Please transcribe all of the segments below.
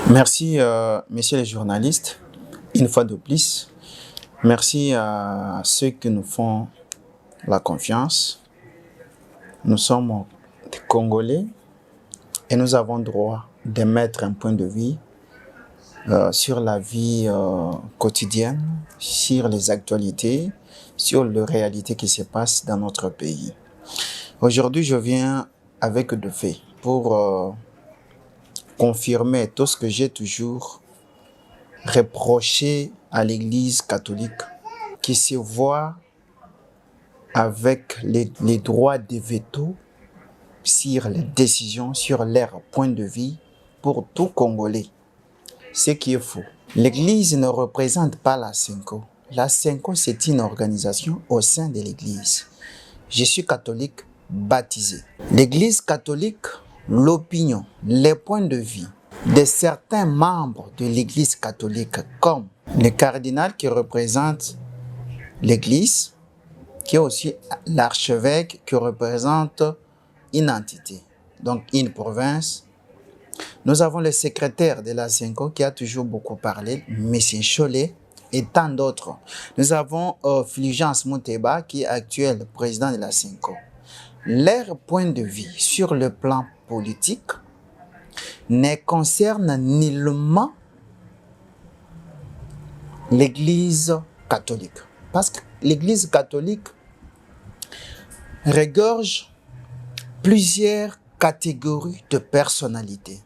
Merci, messieurs les journalistes, une fois de plus. Merci à ceux qui nous font la confiance. Nous sommes des Congolais et nous avons droit d'émettre un point de vue sur la vie quotidienne, sur les actualités, sur les réalités qui se passent dans notre pays. Aujourd'hui, je viens avec deux faits pour confirmer tout ce que j'ai toujours reproché à l'Église catholique, qui se voit avec les droits de veto sur les décisions, sur leur point de vue pour tout Congolais. Ce qui est faux. L'Église ne représente pas la SENCO. La SENCO, c'est une organisation au sein de l'Église. Je suis catholique baptisé. L'Église catholique, l'opinion, les points de vue de certains membres de l'Église catholique, comme le cardinal qui représente l'Église, qui est aussi l'archevêque qui représente une entité, donc une province. Nous avons le secrétaire de la SENCO qui a toujours beaucoup parlé, M. Cholet, et tant d'autres. Nous avons Fulgence Mouteba qui est actuel président de la SENCO. Leur point de vue sur le plan politique ne concerne nullement l'Église catholique. Parce que l'Église catholique regorge plusieurs catégories de personnalités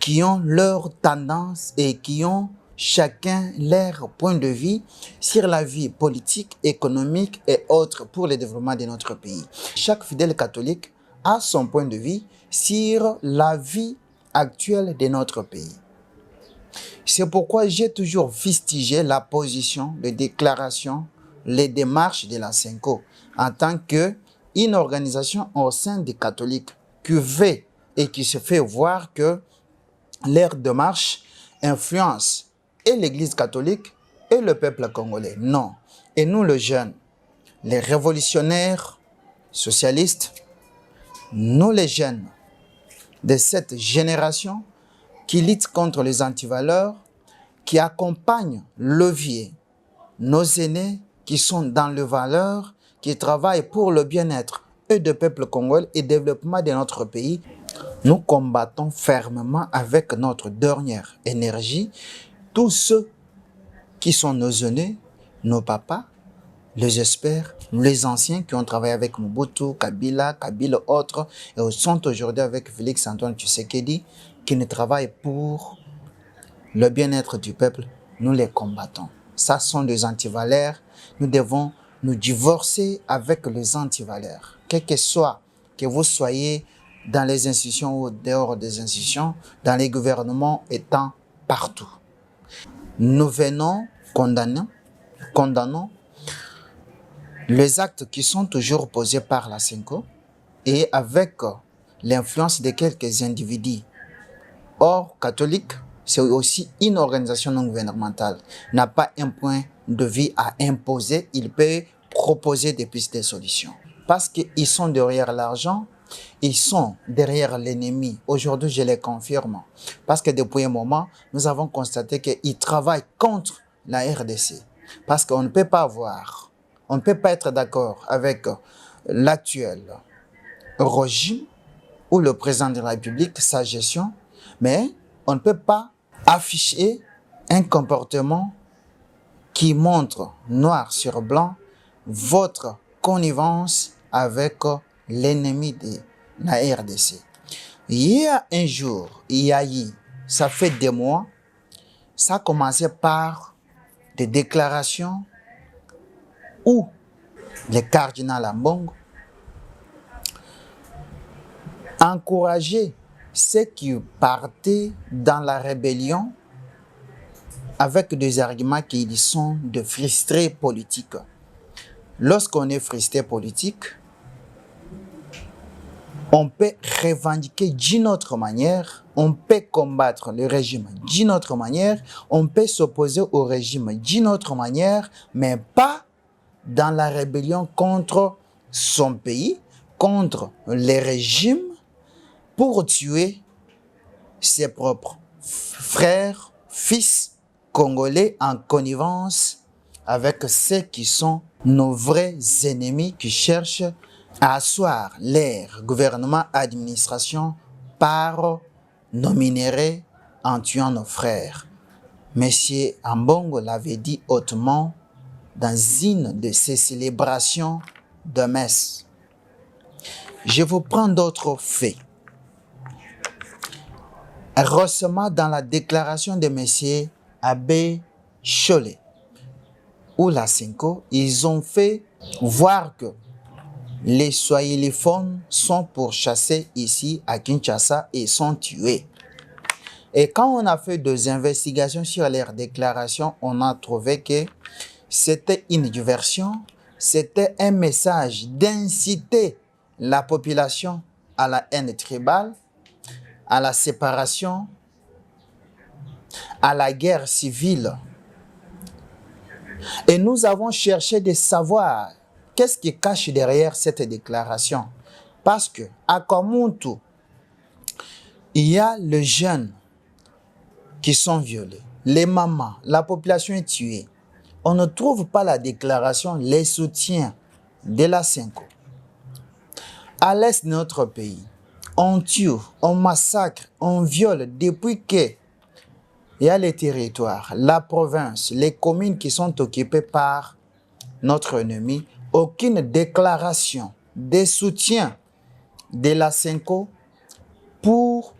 qui ont leur tendance et qui ont chacun leur point de vue sur la vie politique, économique et autres pour le développement de notre pays. Chaque fidèle catholique a son point de vue sur la vie actuelle de notre pays. C'est pourquoi j'ai toujours fustigé la position, les déclarations, les démarches de la SENCO en tant qu'une organisation au sein des catholiques qui veut et qui se fait voir que leur démarche influence et l'Église catholique et le peuple congolais. Non. Et nous, les jeunes, les révolutionnaires socialistes, nous, les jeunes de cette génération qui luttent contre les antivaleurs, qui accompagnent le vieux, nos aînés qui sont dans les valeurs, qui travaillent pour le bien-être et du peuple congolais et le développement de notre pays. Nous combattons fermement avec notre dernière énergie tous ceux qui sont nos aînés, nos papas, les experts, les anciens qui ont travaillé avec Mobutu, Kabila, autres, et sont aujourd'hui avec Félix Antoine Tshisekedi, qui ne travaillent pour le bien-être du peuple. Nous les combattons. Ça sont des antivaleurs. Nous devons nous divorcer avec les antivaleurs. Quel que soit que vous soyez dans les institutions ou dehors des institutions, dans les gouvernements étant partout. Nous venons condamnons les actes qui sont toujours posés par la SENCO et avec l'influence de quelques individus. Or, catholique, c'est aussi une organisation non gouvernementale, n'a pas un point de vue à imposer, il peut proposer des pistes de solutions. Parce qu'ils sont derrière l'argent, ils sont derrière l'ennemi. Aujourd'hui, je les confirme. Parce que depuis un moment, nous avons constaté qu'ils travaillent contre la RDC. Parce qu'on ne peut pas voir, on ne peut pas être d'accord avec l'actuel régime ou le président de la République, sa gestion, mais on ne peut pas afficher un comportement qui montre noir sur blanc votre connivence avec l'ennemi de la RDC. Il y a un jour, ça fait des mois, ça a commencé par des déclarations où le cardinal Ambongo encourageait ceux qui partaient dans la rébellion avec des arguments qui sont de frustrés politiques. Lorsqu'on est frustré politique, on peut revendiquer d'une autre manière, on peut combattre le régime d'une autre manière, on peut s'opposer au régime d'une autre manière, mais pas dans la rébellion contre son pays, contre les régimes, pour tuer ses propres frères, fils congolais en connivence avec ceux qui sont nos vrais ennemis qui cherchent à asseoir leur gouvernement, administration par nos minéraux en tuant nos frères. Monsieur Ambongo l'avait dit hautement dans une de ses célébrations de messe. Je vous prends d'autres faits. Récemment, dans la déclaration de M. Abbé Cholet ou la Cinco, ils ont fait voir que les soyéliphones sont pourchassés ici à Kinshasa et sont tués. Et quand on a fait des investigations sur leurs déclarations, on a trouvé que c'était une diversion, c'était un message d'inciter la population à la haine tribale, à la séparation, à la guerre civile. Et nous avons cherché de savoir qu'est-ce qui cache derrière cette déclaration. Parce que à Kamuntu, il y a les jeunes qui sont violés, les mamans, la population est tuée. On ne trouve pas la déclaration, les soutiens de la Cinco. À l'est de notre pays, on tue, on massacre, on viole depuis que il y a les territoires, la province, les communes qui sont occupées par notre ennemi. Aucune déclaration de soutien de la Cinco pour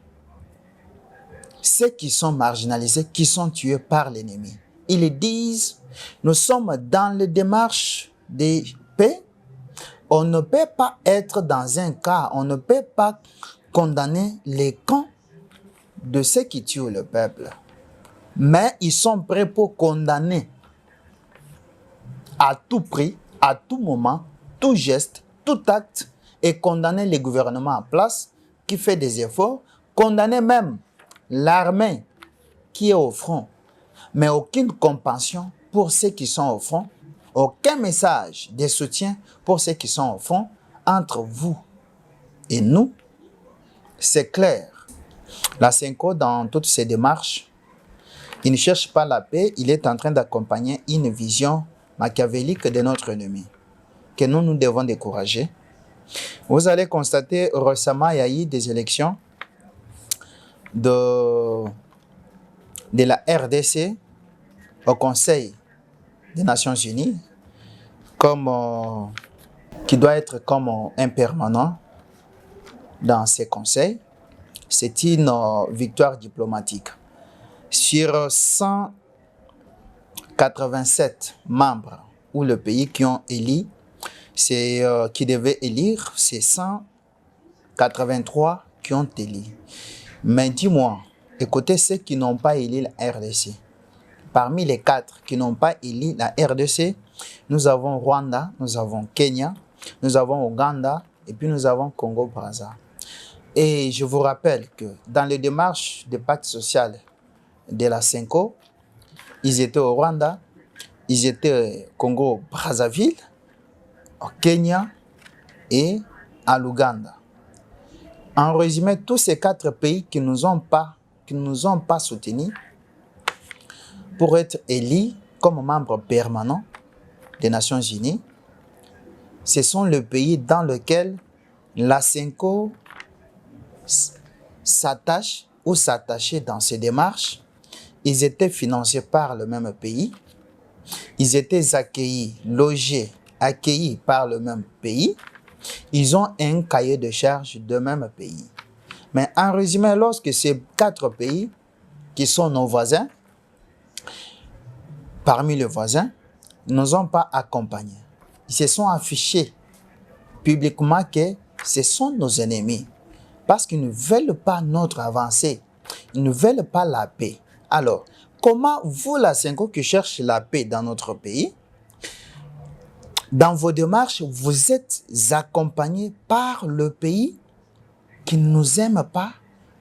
ceux qui sont marginalisés, qui sont tués par l'ennemi. Ils disent, nous sommes dans les démarches de paix. On ne peut pas être dans un cas, on ne peut pas condamner les camps de ceux qui tuent le peuple. Mais ils sont prêts pour condamner à tout prix, à tout moment, tout geste, tout acte, et condamner les gouvernements en place qui fait des efforts, condamner même l'armée qui est au front, mais aucune compassion pour ceux qui sont au front, aucun message de soutien pour ceux qui sont au front. Entre vous et nous, c'est clair. La Cinco, dans toutes ses démarches, il ne cherche pas la paix, il est en train d'accompagner une vision machiavélique de notre ennemi, que nous devons décourager. Vous allez constater, récemment, il y a eu des élections de la RDC au Conseil des Nations Unies, qui doit être comme un permanent dans ces conseils. C'est une victoire diplomatique. Sur 187 membres ou le pays qui ont élu, qui devaient élire, c'est 183 qui ont élu. Mais dis-moi, écoutez ceux qui n'ont pas élu la RDC. Parmi les 4 qui n'ont pas élu la RDC, nous avons Rwanda, nous avons Kenya, nous avons Ouganda et puis nous avons Congo-Brazza. Et je vous rappelle que dans les démarches de pacte social de la Cinco, ils étaient au Rwanda, ils étaient au Congo-Brazzaville, au Kenya et à l'Ouganda. En résumé, tous ces 4 pays qui ne nous ont pas soutenus pour être élus comme membres permanents des Nations Unies, ce sont les pays dans lesquels la Cinco s'attache ou s'attachait dans ces démarches. Ils étaient financés par le même pays, ils étaient accueillis, logés, accueillis par le même pays, ils ont un cahier de charges de même pays. Mais en résumé, lorsque ces 4 pays, qui sont nos voisins, parmi les voisins, ne nous ont pas accompagnés, ils se sont affichés publiquement que ce sont nos ennemis, parce qu'ils ne veulent pas notre avancée, ils ne veulent pas la paix. Alors, comment vous, la Cinco, qui cherche la paix dans notre pays, dans vos démarches, vous êtes accompagnés par le pays qui ne nous aime pas,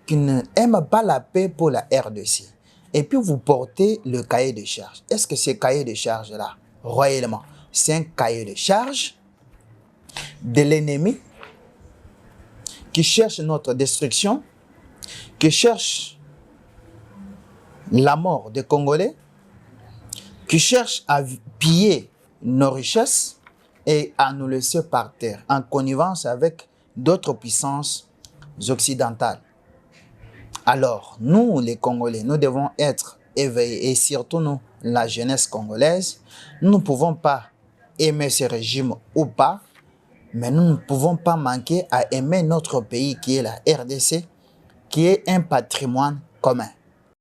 qui n'aime pas la paix pour la RDC. Et puis vous portez le cahier de charge. Est-ce que ce cahier de charge-là, réellement, c'est un cahier de charge de l'ennemi qui cherche notre destruction, qui cherche la mort des Congolais qui cherchent à piller nos richesses et à nous laisser par terre en connivence avec d'autres puissances occidentales. Alors, nous, les Congolais, nous devons être éveillés et surtout nous, la jeunesse congolaise, nous ne pouvons pas aimer ce régime ou pas, mais nous ne pouvons pas manquer à aimer notre pays qui est la RDC, qui est un patrimoine commun.